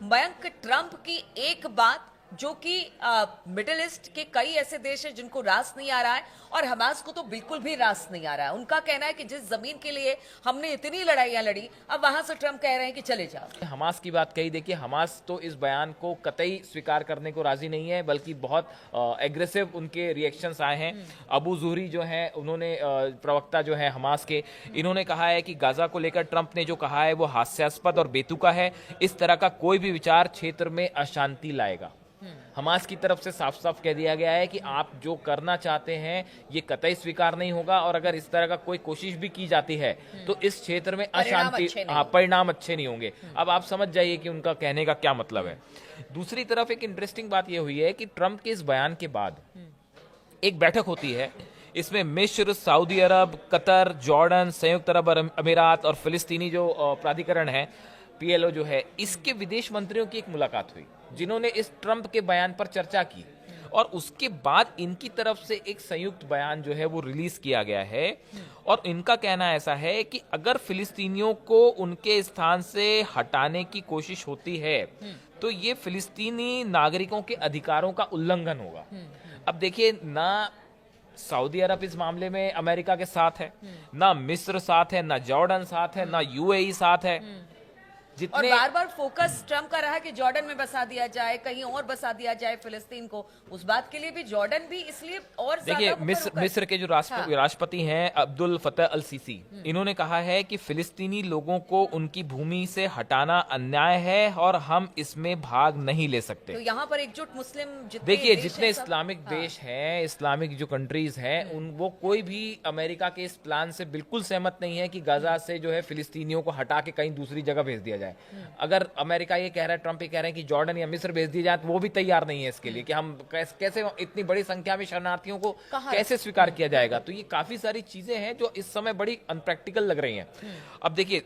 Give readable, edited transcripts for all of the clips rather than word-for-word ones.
Mayank, Trump की एक बात जो कि मिडिल ईस्ट के कई ऐसे देश हैं जिनको रास नहीं आ रहा है और हमास को तो बिल्कुल भी रास नहीं आ रहा है। उनका कहना है कि जिस जमीन के लिए हमने इतनी लड़ाइयां लड़ी, अब वहां से ट्रंप कह रहे हैं कि चले जाओ। हमास की बात कही, देखिए हमास तो इस बयान को कतई स्वीकार करने को राजी नहीं है, बल्कि बहुत एग्रेसिव उनके रिएक्शंस आए हैं। अबू जुहरी जो है, उन्होंने प्रवक्ता जो है हमास के, इन्होंने कहा है कि गाजा को लेकर ट्रंप ने जो कहा है वो हास्यास्पद और बेतुका है। इस तरह का कोई भी विचार क्षेत्र में अशांति लाएगा। हमास की तरफ से साफ साफ कह दिया गया है कि आप जो करना चाहते हैं ये कतई स्वीकार नहीं होगा, और अगर इस तरह का कोई कोशिश भी की जाती है तो इस क्षेत्र में अशांति, परिणाम अच्छे नहीं होंगे। अब आप समझ जाइए कि उनका कहने का क्या मतलब है। दूसरी तरफ एक इंटरेस्टिंग बात यह हुई है कि ट्रंप के इस बयान के बाद एक बैठक होती है, इसमें मिस्र, सऊदी अरब, कतर, जॉर्डन, संयुक्त अरब अमीरात और फिलिस्तीनी जो प्राधिकरण है PLO जो है, इसके विदेश मंत्रियों की एक मुलाकात हुई, जिन्होंने इस ट्रंप के बयान पर चर्चा की, और उसके बाद इनकी तरफ से एक संयुक्त बयान जो है वो रिलीज किया गया है। और इनका कहना ऐसा है कि अगर फिलिस्तीनियों को उनके स्थान से हटाने की कोशिश होती है तो ये फिलिस्तीनी नागरिकों के अधिकारों का उल्लंघन होगा। अब देखिए, ना सऊदी अरब इस मामले में अमेरिका के साथ है, ना मिस्र साथ है, ना जॉर्डन साथ है, ना UAE साथ है। और बार बार फोकस ट्रंप का रहा कि जॉर्डन में बसा दिया जाए, कहीं और बसा दिया जाए फिलिस्तीन को। उस बात के लिए भी जॉर्डन भी इसलिए और देखिए, मिस्र के जो राष्ट्रपति हैं अब्दुल फतह अल सीसी, इन्होंने कहा है कि फिलिस्तीनी लोगों को उनकी भूमि से हटाना अन्याय है और हम इसमें भाग नहीं ले सकते। तो यहाँ पर एकजुट मुस्लिम देखिए, जितने इस्लामिक देश हैं, इस्लामिक जो कंट्रीज हैं, वो कोई भी अमेरिका के इस प्लान से बिल्कुल सहमत नहीं है कि गाजा से जो है फिलिस्तीनियों को हटा के कहीं दूसरी जगह भेज दिया जाए। अगर अमेरिका ये कह रहा है, ट्रंप ये कह रहे हैं कि जॉर्डन या मिस्र भेज दिए जाए, तो वो भी तैयार नहीं है इसके लिए कि हम कैसे इतनी बड़ी संख्या में शरणार्थियों को कैसे स्वीकार किया जाएगा। तो ये काफी सारी चीजें हैं जो इस समय बड़ी अनप्रैक्टिकल लग रही हैं। अब देखिए,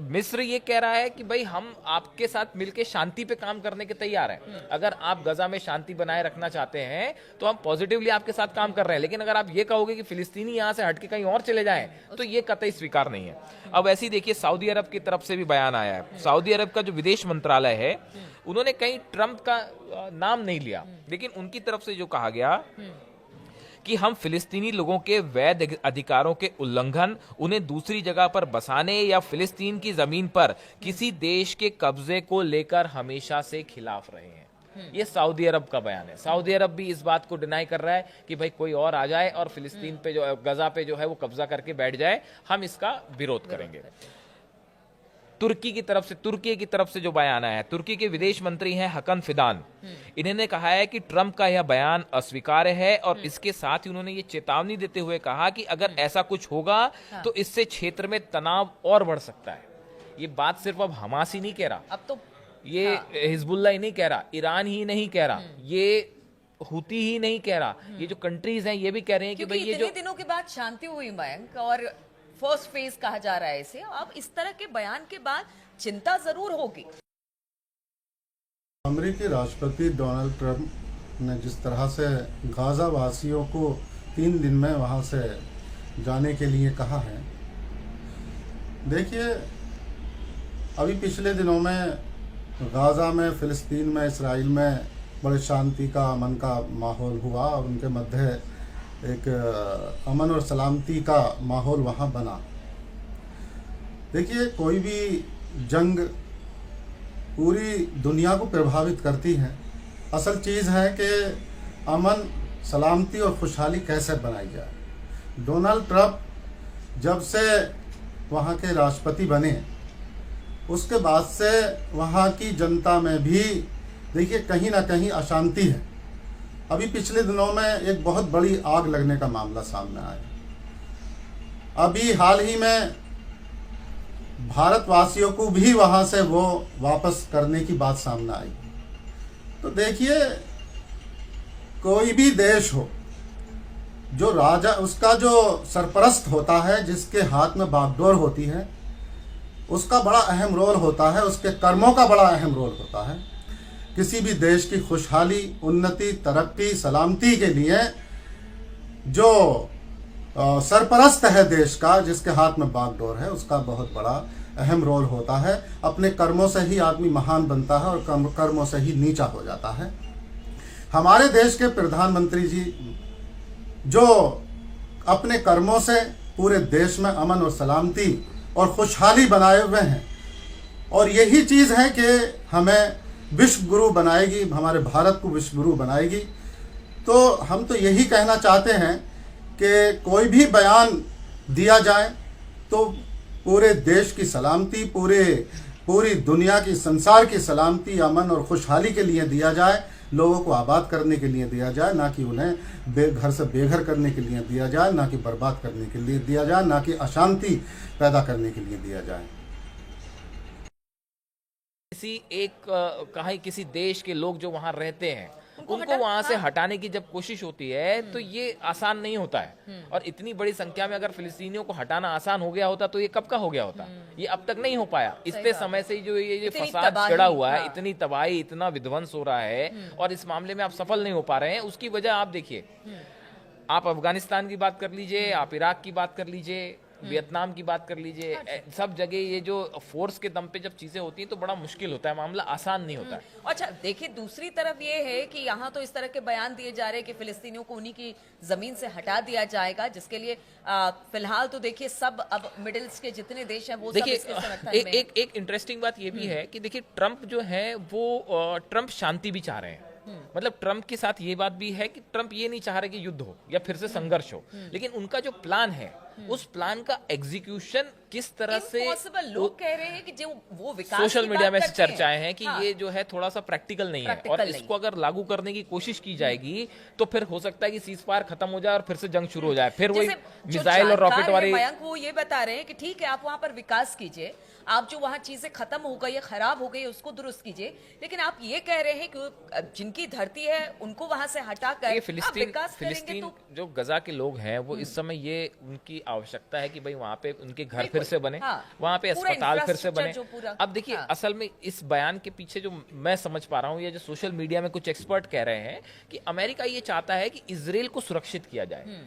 मिस्र ये कह रहा है कि भाई हम आपके साथ मिलकर शांति पे काम करने के तैयार हैं। अगर आप गजा में शांति बनाए रखना चाहते हैं तो हम पॉजिटिवली आपके साथ काम कर रहे हैं, लेकिन अगर आप ये कहोगे कि फिलिस्तीनी यहां से हटके कहीं और चले जाएं तो ये कतई स्वीकार नहीं है। अब ऐसे ही देखिए, सऊदी अरब की तरफ से भी बयान आया है। सऊदी अरब का जो विदेश मंत्रालय है, उन्होंने कहीं ट्रंप का नाम नहीं लिया, लेकिन उनकी तरफ से जो कहा गया कि हम फिलिस्तीनी लोगों के वैध अधिकारों के उल्लंघन, उन्हें दूसरी जगह पर बसाने या फिलिस्तीन की जमीन पर किसी देश के कब्जे को लेकर हमेशा से खिलाफ रहे हैं। ये सऊदी अरब का बयान है। सऊदी अरब भी इस बात को डिनाई कर रहा है कि भाई कोई और आ जाए और फिलिस्तीन पे जो गजा पे जो है वो कब्जा करके बैठ जाए, हम इसका विरोध करेंगे। तुर्की की तरफ से जो बयान आया है, तुर्की के विदेश मंत्री हैं हकन फिदान, इन्होंने कहा है कि ट्रंप का यह बयान अस्वीकार्य है, और इसके साथ ही उन्होंने ये चेतावनी देते हुए कहा कि अगर ऐसा कुछ होगा तो इससे क्षेत्र में तनाव और बढ़ सकता है। ये बात सिर्फ अब हमास ही नहीं कह रहा, अब तो ये हिजबुल्लाह ही नहीं कह रहा, ईरान ही नहीं कह रहा, ये हुती ही नहीं कह रहा, ये जो कंट्रीज हैं ये भी कह रहे हैं कि भाई ये जो दिनों के बाद शांति हुई मयंक, और फर्स्ट फेज कहा जा रहा है इसे, अब इस तरह के बयान के बाद चिंता जरूर होगी। अमेरिकी राष्ट्रपति डोनाल्ड ट्रंप ने जिस तरह से गाजा वासियों को 3 दिन में वहां से जाने के लिए कहा है, देखिए अभी पिछले दिनों में गाजा में, फिलिस्तीन में, इसराइल में बड़े शांति का, अमन का माहौल हुआ, और उनके मध्य एक अमन और सलामती का माहौल वहाँ बना। देखिए, कोई भी जंग पूरी दुनिया को प्रभावित करती है। असल चीज़ है कि अमन, सलामती और खुशहाली कैसे बनाई जाए। डोनाल्ड ट्रंप जब से वहाँ के राष्ट्रपति बने, उसके बाद से वहाँ की जनता में भी देखिए कहीं ना कहीं अशांति है। अभी पिछले दिनों में एक बहुत बड़ी आग लगने का मामला सामने आया। अभी हाल ही में भारतवासियों को भी वहां से वो वापस करने की बात सामने आई। तो देखिए, कोई भी देश हो, जो राजा, उसका जो सरपरस्त होता है, जिसके हाथ में बागडोर होती है, उसका बड़ा अहम रोल होता है, उसके कर्मों का बड़ा अहम रोल होता है। किसी भी देश की खुशहाली, उन्नति, तरक्की, सलामती के लिए जो सरपरस्त है देश का, जिसके हाथ में बागडोर है, उसका बहुत बड़ा अहम रोल होता है। अपने कर्मों से ही आदमी महान बनता है और कर्मों से ही नीचा हो जाता है। हमारे देश के प्रधानमंत्री जी जो अपने कर्मों से पूरे देश में अमन और सलामती और खुशहाली बनाए हुए हैं, और यही चीज़ है कि हमें विश्व गुरु बनाएगी, हमारे भारत को विश्व गुरु बनाएगी। तो हम तो यही कहना चाहते हैं कि कोई भी बयान दिया जाए तो पूरे देश की सलामती, पूरी दुनिया की, संसार की सलामती, अमन और खुशहाली के लिए दिया जाए, लोगों को आबाद करने के लिए दिया जाए, ना कि उन्हें घर से बेघर करने के लिए दिया जाए, ना कि बर्बाद करने के लिए दिया जाए, ना कि अशांति पैदा करने के लिए दिया जाए। किसी देश के लोग जो वहां रहते हैं उनको वहां से हटाने की जब कोशिश होती है तो ये आसान नहीं होता है। और इतनी बड़ी संख्या में अगर फिलिस्तीनियों को हटाना आसान हो गया होता तो ये कब का हो गया होता, ये अब तक नहीं हो पाया। इतने समय से जो ये फसाद छिड़ा हुआ है, इतनी तबाही, इतना विध्वंस हो रहा है और इस मामले में आप सफल नहीं हो पा रहे हैं। उसकी वजह आप देखिए, आप अफगानिस्तान की बात कर लीजिए, आप इराक की बात कर लीजिए, वियतनाम की बात कर लीजिए, सब जगह ये जो फोर्स के दम पे जब चीजें होती हैं तो बड़ा मुश्किल होता है, मामला आसान नहीं होता है। अच्छा देखिए, दूसरी तरफ ये है कि यहाँ तो इस तरह के बयान दिए जा रहे हैं कि फिलिस्तीनियों को उन्हीं की जमीन से हटा दिया जाएगा, जिसके लिए फिलहाल तो देखिए सब अब मिडिल ईस्ट के जितने देश हैं वो देखिए सब इसके समर्थन में। एक इंटरेस्टिंग बात ये भी है कि देखिए ट्रंप जो है वो ट्रंप शांति भी चाह रहे हैं। मतलब ट्रंप के साथ ये बात भी है कि ट्रंप ये नहीं चाह रहे कि युद्ध हो या फिर से संघर्ष हो, लेकिन उनका जो प्लान है उस प्लान का एग्जीक्यूशन किस तरह से लोग कह रहे हैं कि जो वो विकास सोशल मीडिया में से चर्चाएं हैं कि हाँ। ये जो है थोड़ा सा प्रैक्टिकल नहीं है, और इसको अगर लागू करने की कोशिश की जाएगी तो फिर हो सकता है कि सीज फायर खत्म हो जाए और फिर से जंग शुरू हो जाए, फिर वही मिसाइल और रॉकेट वाले। मयंक वो ये बता रहे हैं कि ठीक है आप वहां पर विकास कीजिए, आप जो वहां चीजें खत्म हो गई, खराब हो गई, उसको दुरुस्त कीजिए, लेकिन आप ये कह रहे हैं कि जिनकी धरती है उनको वहां से हटाकर फिलिस्तीन जो गजा के लोग हैं वो इस समय ये उनकी आवश्यकता है कि भाई वहां पे उनके घर फिर से बने, वहां पे अस्पताल फिर से बने। अब देखिए असल में इस बयान के पीछे जो मैं समझ पा रहा हूँ, या जो सोशल मीडिया में कुछ एक्सपर्ट कह रहे हैं कि अमेरिका ये चाहता है कि इजराइल को सुरक्षित किया जाए,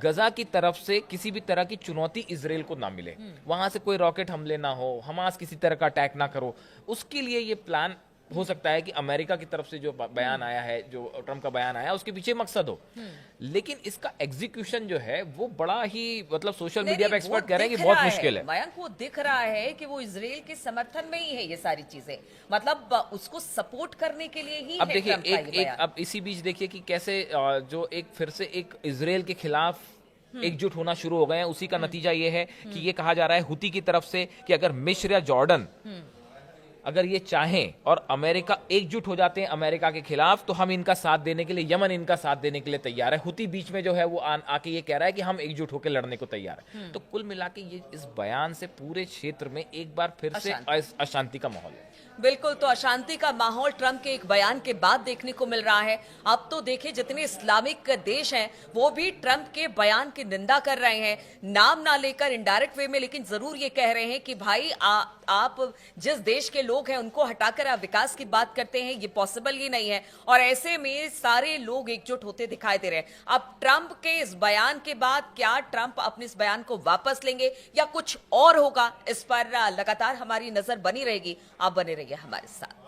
गजा की तरफ से किसी भी तरह की चुनौती इजराइल को ना मिले, वहां से कोई रॉकेट हमले ना हो, हमास किसी तरह का अटैक ना करो। उसके लिए ये प्लान हो सकता है कि अमेरिका की तरफ से जो बयान आया है, जो ट्रंप का बयान आया, उसके पीछे मकसद हो, लेकिन इसका एग्जीक्यूशन जो है वो बड़ा ही, मतलब सोशल मीडिया पे एक्सपर्ट कह रहे हैं कि बहुत मुश्किल है। मयंक वो दिख रहा है कि वो इजराइल के समर्थन में ही है ये सारी चीजें, मतलब उसको सपोर्ट करने के लिए ही। अब देखिए अब इसी बीच देखिए कि कैसे जो एक फिर से एक इजराइल के खिलाफ एकजुट होना शुरू हो गए हैं। उसी का नतीजा ये है कि ये कहा जा रहा है हुती की तरफ से कि अगर मिस्र या जॉर्डन अगर ये चाहें और अमेरिका एकजुट हो जाते हैं अमेरिका के खिलाफ, तो हम इनका साथ देने के लिए, यमन इनका साथ देने के लिए तैयार है। हुती बीच में जो है वो आके ये कह रहा है कि हम एकजुट होकर लड़ने को तैयार है। तो कुल मिला के ये इस बयान से पूरे क्षेत्र में एक बार फिर से अशांति का माहौल है। बिल्कुल, तो अशांति का माहौल ट्रंप के एक बयान के बाद देखने को मिल रहा है। अब तो देखिए जितने इस्लामिक देश हैं वो भी ट्रंप के बयान की निंदा कर रहे हैं, नाम ना लेकर इनडायरेक्ट वे में, लेकिन जरूर ये कह रहे हैं कि भाई आप जिस देश के लोग हैं उनको हटाकर आप विकास की बात करते हैं, ये पॉसिबल ही नहीं है। और ऐसे में सारे लोग एकजुट होते दिखाई दे रहे हैं। अब ट्रंप के इस बयान के बाद क्या ट्रंप अपने इस बयान को वापस लेंगे या कुछ और होगा, इस पर लगातार हमारी नजर बनी रहेगी। आप बने रहिए हमारे साथ।